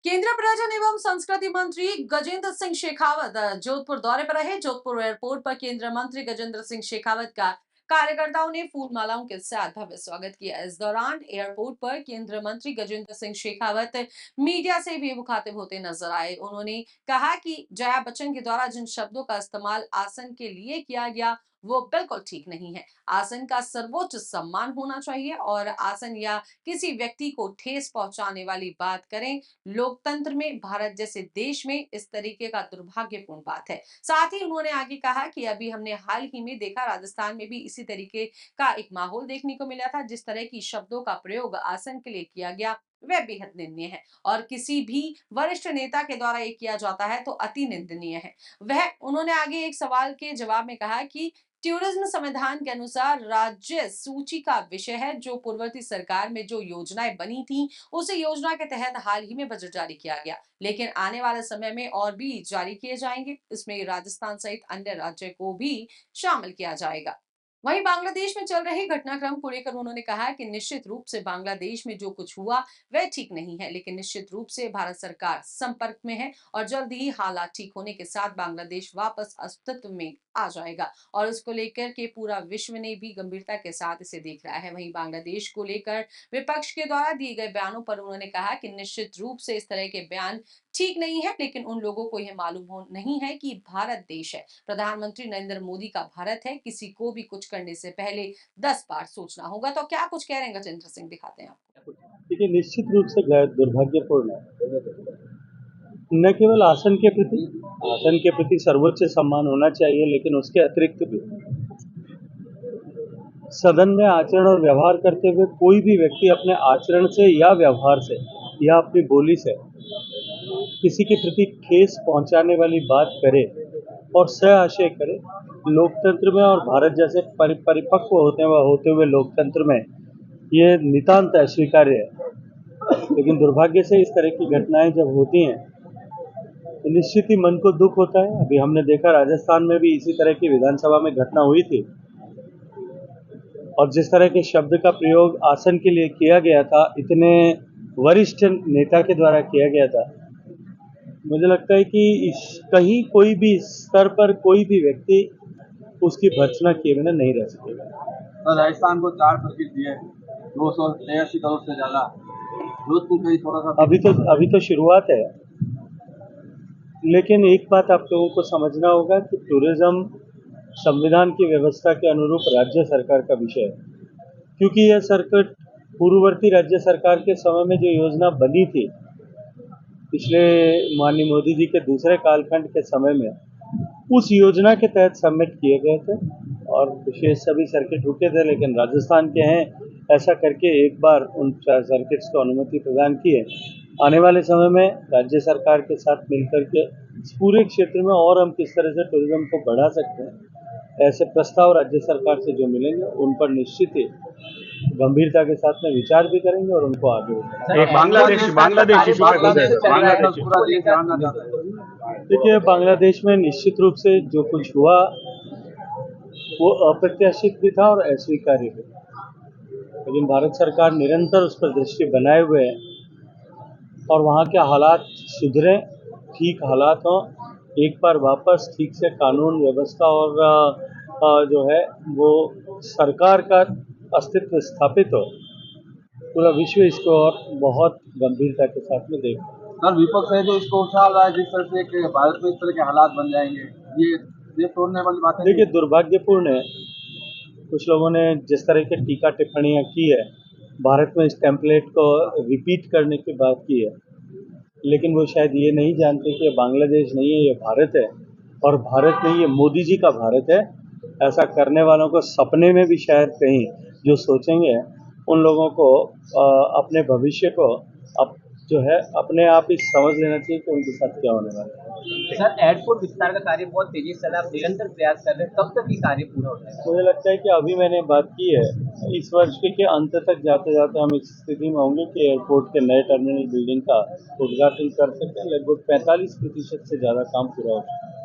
केंद्रीय पर्यटन एवं संस्कृति मंत्री गजेंद्र सिंह शेखावत जोधपुर दौरे पर रहे। जोधपुर एयरपोर्ट पर केंद्रीय मंत्री गजेंद्र सिंह शेखावत का कार्यकर्ताओं ने फूल मालाओं के साथ भव्य स्वागत किया। इस दौरान एयरपोर्ट पर केंद्रीय मंत्री गजेंद्र सिंह शेखावत मीडिया से भी मुखातिब होते नजर आए। उन्होंने कहा कि जया बच्चन के द्वारा जिन शब्दों का इस्तेमाल आसन के लिए किया गया वो बिल्कुल ठीक नहीं है। आसन का सर्वोच्च सम्मान होना चाहिए और आसन या किसी व्यक्ति को ठेस पहुंचाने वाली बात करें लोकतंत्र में भारत जैसे देश में इस तरीके का दुर्भाग्यपूर्ण बात है। साथ ही उन्होंने आगे कहा कि अभी हमने हाल ही में देखा राजस्थान में भी इसी तरीके का एक माहौल देखने को मिला था। जिस तरह की शब्दों का प्रयोग आसन के लिए किया गया वह बेहद निंदनीय है और किसी भी वरिष्ठ नेता के द्वारा ये किया जाता है तो अति निंदनीय है। वह उन्होंने आगे एक सवाल के जवाब में कहा कि टूरिज्म संविधान के अनुसार राज्य सूची का विषय है। जो पूर्ववर्ती सरकार में जो योजनाएं बनी थी उस योजना के तहत हाल ही में बजट जारी किया गया, लेकिन आने वाले समय में और भी जारी किए जाएंगे। इसमें राजस्थान सहित अन्य राज्य को भी शामिल किया जाएगा। वहीं बांग्लादेश में चल रहे घटनाक्रम को लेकर उन्होंने कहा कि निश्चित रूप से बांग्लादेश में जो कुछ हुआ वह ठीक नहीं है, लेकिन निश्चित रूप से भारत सरकार संपर्क में है और जल्द ही हालात ठीक होने के साथ बांग्लादेश वापस अस्तित्व में आ जाएगा और उसको लेकर के पूरा विश्व ने भी गंभीरता के साथ इसे देख रहा है। वहीं बांग्लादेश को लेकर विपक्ष के द्वारा दिए गए बयानों पर उन्होंने कहा कि निश्चित रूप से इस तरह के बयान ठीक नहीं है, लेकिन उन लोगों को यह मालूम हो नहीं है कि भारत देश है, प्रधानमंत्री नरेंद्र मोदी का भारत है। किसी को भी कुछ करने से पहले 10 बार सोचना होगा। तो क्या कुछ कह रहे हैं गजेंद्र सिंह, दिखाते हैं आपको। देखिए, निश्चित रूप से दुर्भाग्यपूर्ण है। न केवल आसन के प्रति सर्वोच्च सम्मान होना चाहिए, लेकिन उसके अतिरिक्त भी सदन में आचरण और व्यवहार करते हुए कोई भी व्यक्ति अपने आचरण से या व्यवहार से या अपनी बोली से किसी के प्रति ठेस पहुंचाने वाली बात करे और सहआशय करे, लोकतंत्र में और भारत जैसे परिपक्व होते हुए लोकतंत्र में ये नितांत अस्वीकार्य है। लेकिन दुर्भाग्य से इस तरह की घटनाएं जब होती हैं तो निश्चित ही मन को दुख होता है। अभी हमने देखा राजस्थान में भी इसी तरह की विधानसभा में घटना हुई थी और जिस तरह के शब्द का प्रयोग आसन के लिए किया गया था, इतने वरिष्ठ नेता के द्वारा किया गया था, मुझे लगता है कि कहीं कोई भी स्तर पर कोई भी व्यक्ति उसकी भर्त्सना किए बिना नहीं रह सकेगा। तो राजस्थान को 4 सर्किट दिए, 283 करोड़ से ज्यादा। जोधपुर का ही थोड़ा सा अभी तो शुरुआत है, लेकिन एक बात आप लोगों को समझना होगा कि टूरिज्म संविधान की व्यवस्था के अनुरूप राज्य सरकार का विषय है, क्योंकि यह सर्किट पूर्ववर्ती राज्य सरकार के समय में जो योजना बनी थी पिछले माननीय मोदी जी के दूसरे कालखंड के समय में, उस योजना के तहत सबमिट किए गए थे और विशेष सभी सर्किट रुके थे। लेकिन राजस्थान के हैं, ऐसा करके एक बार उन सर्किट्स को अनुमति प्रदान की है। आने वाले समय में राज्य सरकार के साथ मिलकर के इस पूरे क्षेत्र में और हम किस तरह से टूरिज्म को बढ़ा सकते हैं, ऐसे प्रस्ताव राज्य सरकार से जो मिलेंगे उन पर निश्चित ही गंभीरता के साथ में विचार भी करेंगे और उनको आगे देखिए, बांग्लादेश में निश्चित रूप से जो कुछ हुआ वो अप्रत्याशित भी था और अस्वीकार्य भी, लेकिन भारत सरकार निरंतर उस पर दृष्टि बनाए हुए है और वहाँ के हालात सुधरे, ठीक हालात हों, एक बार वापस ठीक से कानून व्यवस्था और जो है वो सरकार का अस्तित्व स्थापित हो, पूरा विश्व इसको और बहुत गंभीरता के साथ में देख। सर, विपक्ष है जो इसको उछाल रहा है जिस तरह से कि भारत में इस तरह के हालात बन जाएंगे, ये देश तोड़ने वाली बात है। देखिए, दुर्भाग्यपूर्ण है कुछ लोगों ने जिस तरह की टीका टिप्पणियां की है, भारत में इस टेम्पलेट को रिपीट करने की बात की है, लेकिन वो शायद ये नहीं जानते कि ये बांग्लादेश नहीं है, ये भारत है और भारत नहीं, ये मोदी जी का भारत है। ऐसा करने वालों को सपने में भी शायद कहीं जो सोचेंगे उन लोगों को अपने भविष्य को जो है अपने आप ही समझ लेना चाहिए कि उनके साथ क्या होने वाला है। सर, एयरपोर्ट विस्तार का कार्य बहुत तेजी से चल रहा है, आप निरंतर प्रयास कर रहे हैं, कब तक ये कार्य पूरा हो जाएगा? मुझे लगता है कि अभी मैंने बात की है, इस वर्ष के अंत तक जाते जाते हम इस स्थिति में होंगे कि एयरपोर्ट के नए टर्मिनल बिल्डिंग का उद्घाटन कर सकते हैं। लगभग 45% से ज़्यादा काम पूरा हो चुका है।